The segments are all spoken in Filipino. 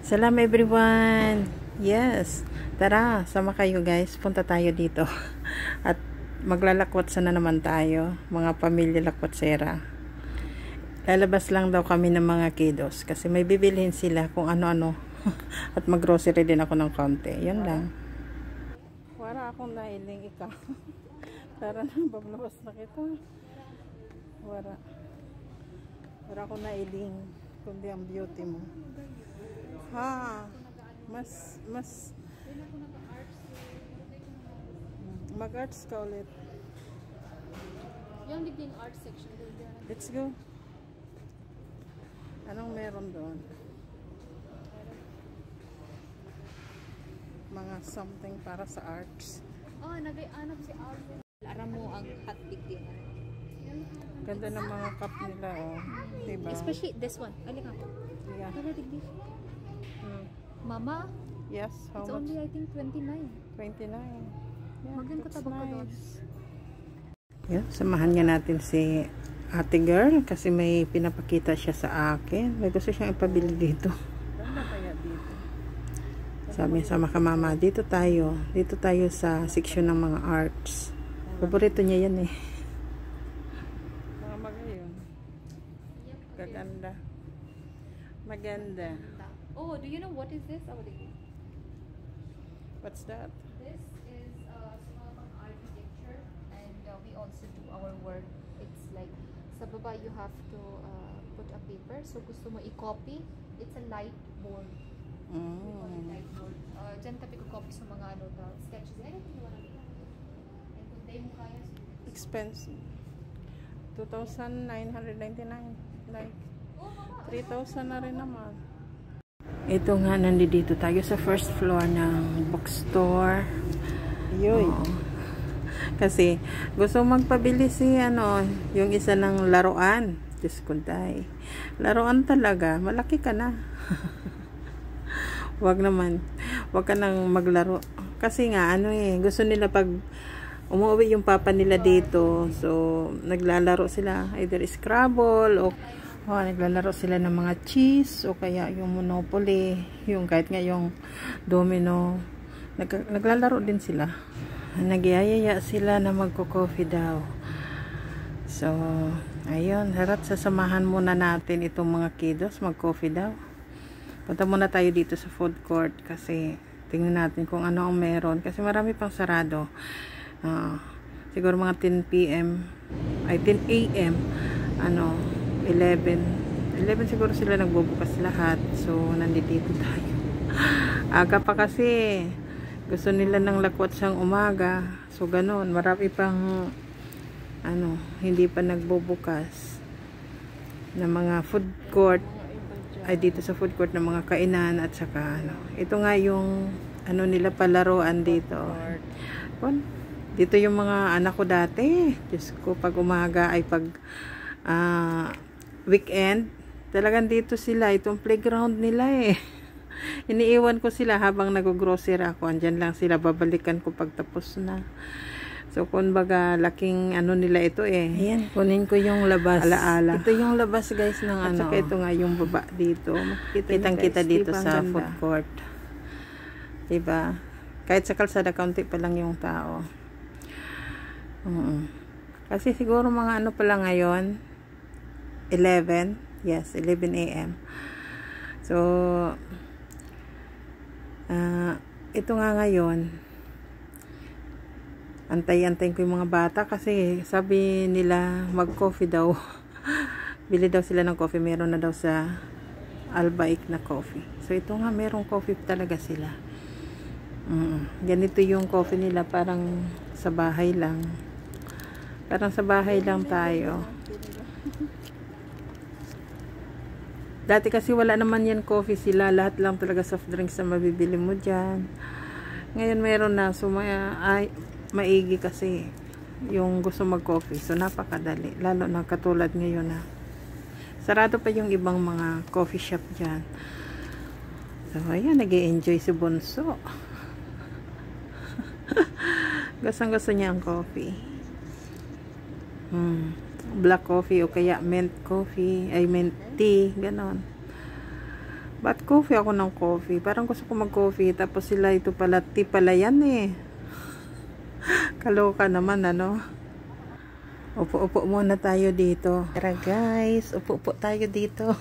Salam everyone. Yes. Tara, sama kayo guys. Punta tayo dito. At maglalakwat sana naman tayo. Mga pamilya lakwatsera. Lalabas lang daw kami ng mga kiddos. Kasi may bibilhin sila kung ano-ano. At mag-grocery din ako ng konti. Yun lang. Wala akong nailing ikaw. Tara na, bablabas na kita. Wala. Wala akong nailing. Kundi ang beauty mo. Ha, mas mag-arts ka ulit. Yung din art section. Let's go. Anong meron doon? Mga something para sa arts. Oh, nag-ianap si Alvin. Aram mo ang hotpig din. Ganda ng mga cup nila, oh. Diba? Especially this one. Alin ako. Yeah. Mama, Yes, how it's much? only I think 29. 29. Yeah, Maganda that's tabak ko doon. nice. Yeah, samahan nga natin si ate girl kasi may pinapakita siya sa akin. May gusto siyang ipabili dito. Ganda kaya dito. Sabi sama ka mama, dito tayo sa section ng mga arts. Paborito niya yan eh. Mga magayon. Gaganda. Maganda. Oh, do you know what is this? What's that? This is small architecture, and we also do our work. It's like sa baba you have to put a paper. So gusto mo i-copy. It's a light board. We call it light board. Diyan tabi ko copy sa mga sketches. Anything you wanna do. And kung tayo mo kaya, Expensive. 2,999. Like 3,000 na rin naman. Ito nga, nandito tayo sa first floor ng bookstore. Yoy. Kasi gusto magpabili si yung isa ng laruan. Diyos ko day. Laruan talaga. Malaki ka na. Wag naman. Wag ka nang maglaro. Kasi nga, gusto nila pag umuwi yung papa nila dito. So, naglalaro sila. Either Scrabble o naglalaro sila ng mga cheese o kaya yung Monopoly, yung kahit nga yung domino. Naglalaro din sila. Nagyayaya sila na magko-coffee daw. So, ayun, harap sasamahan muna natin itong mga kiddos mag-coffee daw. Punta muna tayo dito sa food court kasi tingnan natin kung ano ang meron kasi marami pang sarado. Siguro mga 10 PM ay 10 AM 11 siguro sila nagbubukas lahat. So, nandito tayo. Aga pa kasi. Gusto nila ng lakwat sang umaga. So, ganun. Marami pang hindi pa nagbubukas na mga food court. Ay, dito sa food court ng mga kainan at saka ito nga yung nila palaruan dito. Dito yung mga anak ko dati. Diyos ko, pag umaga ay pag weekend, talagang dito sila, itong playground nila eh. Iniiwan ko sila habang nag-grocery ako. Andyan lang sila, babalikan ko pag tapos na. So, kumbaga, laking nila ito eh. Ayan, kunin ko yung labas. Alaala. Ito yung labas guys ng at saka ito nga yung baba dito. Kitang-kita dito sa food court. Diba? Kahit sa kalsada, kaunti pa lang yung tao. Kasi siguro mga pa lang ngayon, 11. Yes, 11 AM. So, ito nga ngayon, antay-antay ko yung mga bata kasi sabi nila mag-coffee daw. Bili daw sila ng coffee. Meron na daw sa Albaik na coffee. So, ito nga, merong coffee talaga sila. Ganito yung coffee nila, parang sa bahay lang. Parang sa bahay lang tayo. Dati kasi wala naman yan coffee sila. Lahat lang talaga soft drinks na mabibili mo dyan. Ngayon meron na. So maigi kasi yung gusto mag-coffee. So napakadali. Lalo na katulad ngayon na. Sarado pa yung ibang mga coffee shop dyan. So ayan, nag-i-enjoy si Bunso. Gustong-gusto niya ang coffee. Black coffee o kaya mint coffee, ay mint tea, ganon. Ba't coffee ako ng coffee? Parang gusto ko mag-coffee. Tapos sila ito pala, tea pala yan eh. Kaloka naman ano. Upo-upo muna tayo dito. Tara guys, upo-upo tayo dito.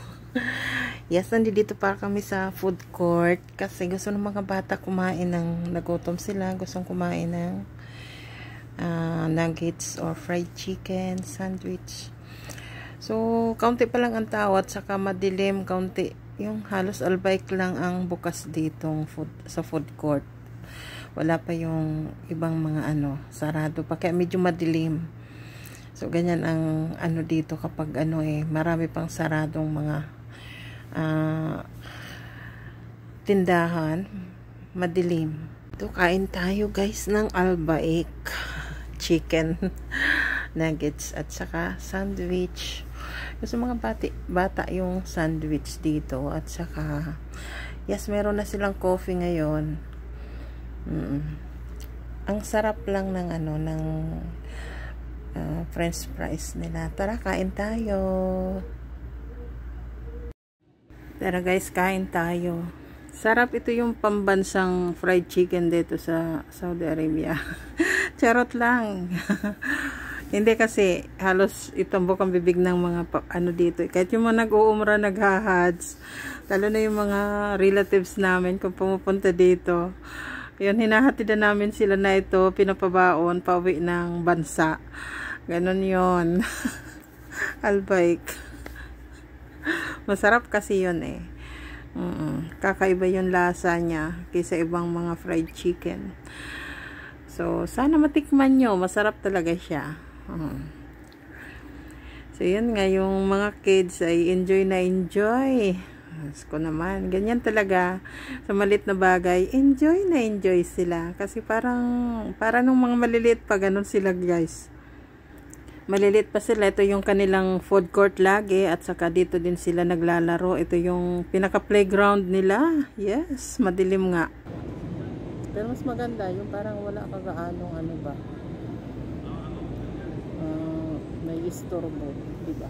Yes, nandito pa kami sa food court. Kasi gusto ng mga bata kumain ng, nagutom sila. Gustong kumain ng nuggets or fried chicken, sandwich. So, kaunti pa lang ang tao at saka madilim, kaunti. Yung halos albike lang ang bukas ditong sa food court. Wala pa yung ibang mga ano, sarado pa. Kaya medyo madilim. So, ganyan ang ano dito kapag ano marami pang saradong mga tindahan. Madilim. Ito, kain tayo guys ng albike. Chicken nuggets at saka sandwich. Gusto mga bata yung sandwich dito at saka yes, meron na silang coffee ngayon. Ang sarap lang ng ano ng french fries nila. Tara, kain tayo. Tara guys, kain tayo. Sarap, ito yung pambansang fried chicken dito sa Saudi Arabia. Charot lang. Hindi kasi halos itambok ang bibig ng mga ano dito. Kahit yung mga nag-uumra, naghahads, lalo na yung mga relatives namin kung pumupunta dito. Yun, hinahatid na namin sila na ito, pinapabaon, pauwi ng bansa. Ganon yun. Albike. Masarap kasi yun eh. Kakaiba yung lasa niya kaysa ibang mga fried chicken. So, sana matikman nyo. Masarap talaga siya. So, yun nga, yung mga kids ay enjoy na enjoy. Ko naman, ganyan talaga. Sa malit na bagay, enjoy na enjoy sila. Kasi parang nung mga maliliit pa, ganun sila guys. Maliliit pa sila. Ito yung kanilang food court lagi. At saka dito din sila naglalaro. Ito yung pinaka playground nila. Yes, madilim nga. Pero mas maganda, yung parang wala kagaanong ano ba. May istorbo, diba?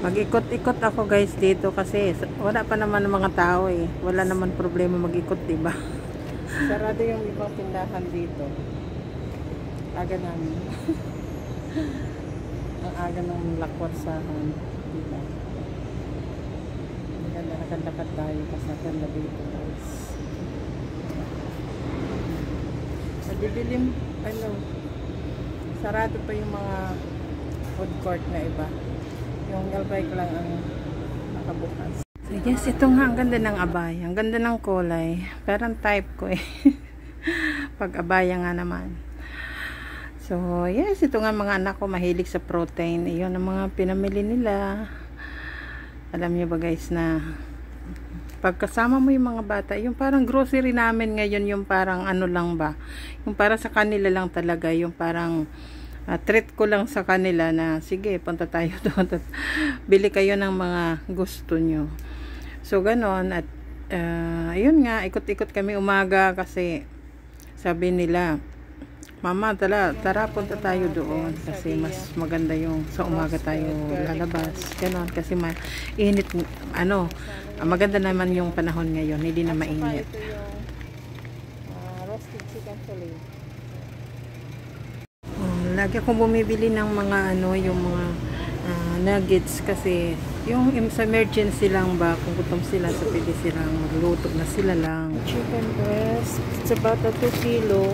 Mag-ikot-ikot ako guys dito kasi wala pa naman ng mga tao eh. Wala naman problema mag-ikot, diba? Sarado yung ibang tindahan dito. Aga namin. Ang aga ng lakwarsahan, diba? Maganda, nakandakad tayo kasi nakanda dito guys. Madidilim, ano, sarado pa yung mga food court na iba. Yung albike lang ang nakabukas. So yes, ito nga, ang ganda ng abaya. Ang ganda ng kulay. Parang type ko eh. Pag abaya nga naman. So yes, ito nga, mga anak ko mahilig sa protein. Iyon ang mga pinamili nila. Alam niyo ba guys na pagkasama mo yung mga bata, yung parang grocery namin ngayon, yung parang ano lang ba, yung para sa kanila lang talaga, yung parang treat ko lang sa kanila na sige, punta tayo doon, bili kayo ng mga gusto nyo. So ganon, at ayun nga, ikot-ikot kami umaga kasi sabi nila, mama, tara punta tayo doon kasi mas maganda yung sa umaga tayo lalabas. Ganon, kasi mainit, ano, maganda naman yung panahon ngayon, hindi na mainit. Ito yung roasted chicken fillet. Lagi akong bumibili ng mga ano, yung mga nuggets kasi yung sa emergency lang ba, kung gutom sila, so pwede silang magluto na sila lang. Chicken breast, it's about 2 kilo.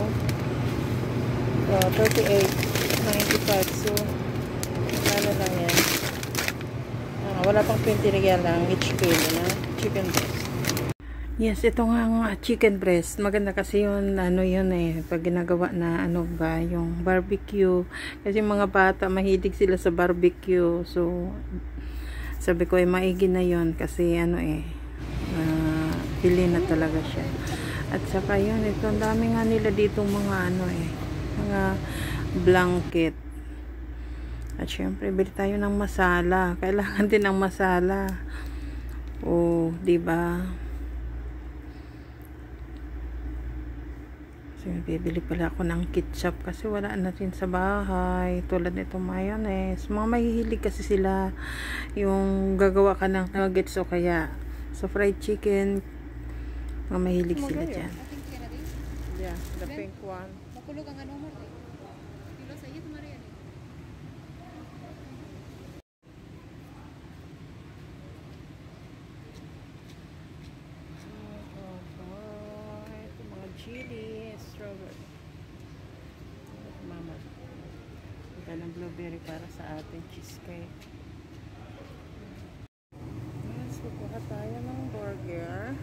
38.95, so ano lang yan, wala pang 20 real lang each kilo na chicken breast. Yes, ito nga chicken breast, maganda kasi yun, ano yun eh, pag ginagawa na ano ba, yung barbecue, kasi mga bata mahilig sila sa barbecue, so sabi ko maigi na yun kasi ano pili na talaga siya. At saka yun, ito ang dami nga nila dito mga ano mga blanket. At syempre, bili tayo ng masala. Kailangan din ng masala. Oh, diba? So, bibili pala ako ng ketchup kasi wala na rin sa bahay. Tulad nito mayonnaise. Mga mahihilig kasi sila yung gagawa ka ng nuggets o kaya So, fried chicken. Mga mahilig Mo sila gayo. dyan. I think kaya rin. Yeah, the Ben? pink one. Makulog ang ano mo. Kilo sa iyo, Maria. Ito mga chili, strawberry. Mama. Ito ng blueberry para sa ating cheesecake. Yes, kukuha tayo ng burger.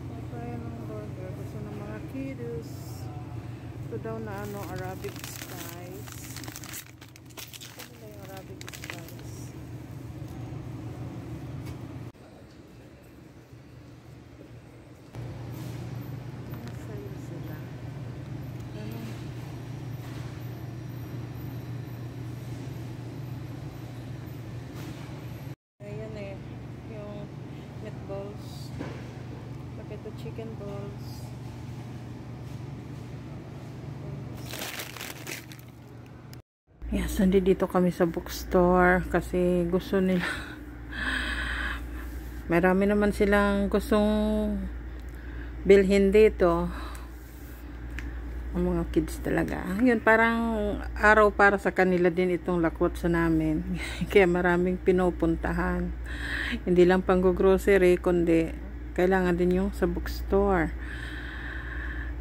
Kukuha tayo ng burger. Gusto ng mga kiddos. Ito daw na ano, Arabic spice. Ito nila yung Arabic spice. Sa'yo sila. Ganun. Ayan eh, yung meatballs. Lagay ito chicken balls. Yes, dito kami sa bookstore kasi gusto nila. Marami naman silang gustong bilhin dito. Ang mga kids talaga. Yun, parang araw para sa kanila din itong lakwat sa namin. Kaya maraming pinupuntahan. Hindi lang pang-grocery, kundi kailangan din yung sa bookstore.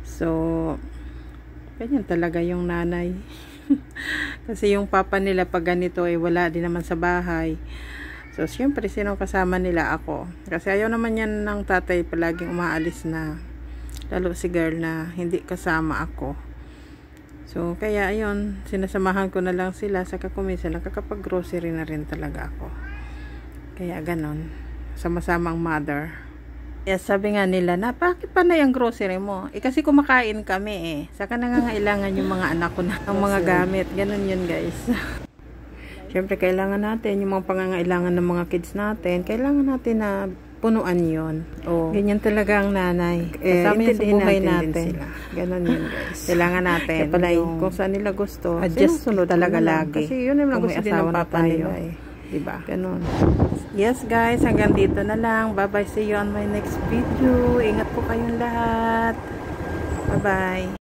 So, ganyan talaga yung nanay. Kasi yung papa nila pag ganito ay wala din naman sa bahay. So, syempre, sino kasama nila? Ako. Kasi ayaw naman yan ng tatay palaging umaalis na. Lalo si girl na hindi kasama ako. So, kaya ayun, sinasamahan ko na lang sila. Saka kuminsan, nakakapag-grocery na rin talaga ako. Kaya ganon. Sama-sama ang mother. Yes, sabi nga nila na, bakit pa na yung grocery mo? Kasi kumakain kami eh. Saka nangangailangan yung mga anak ko na ng mga gamit. Ganon yun guys. Siyempre, kailangan natin yung mga pangangailangan ng mga kids natin. Kailangan natin na punuan yun. Oh. Ganyan talaga ang nanay. Kasama sa buhay natin. Sila. Ganon yun guys. Kailangan natin. Kaya pala kung saan nila gusto, adjust talaga lagi. Kasi yun yung gusto din ng papa nila eh. Diba? Ganon. Yes guys, hanggang dito na lang. Bye bye, see you on my next video. Ingat po kayong lahat. Bye bye.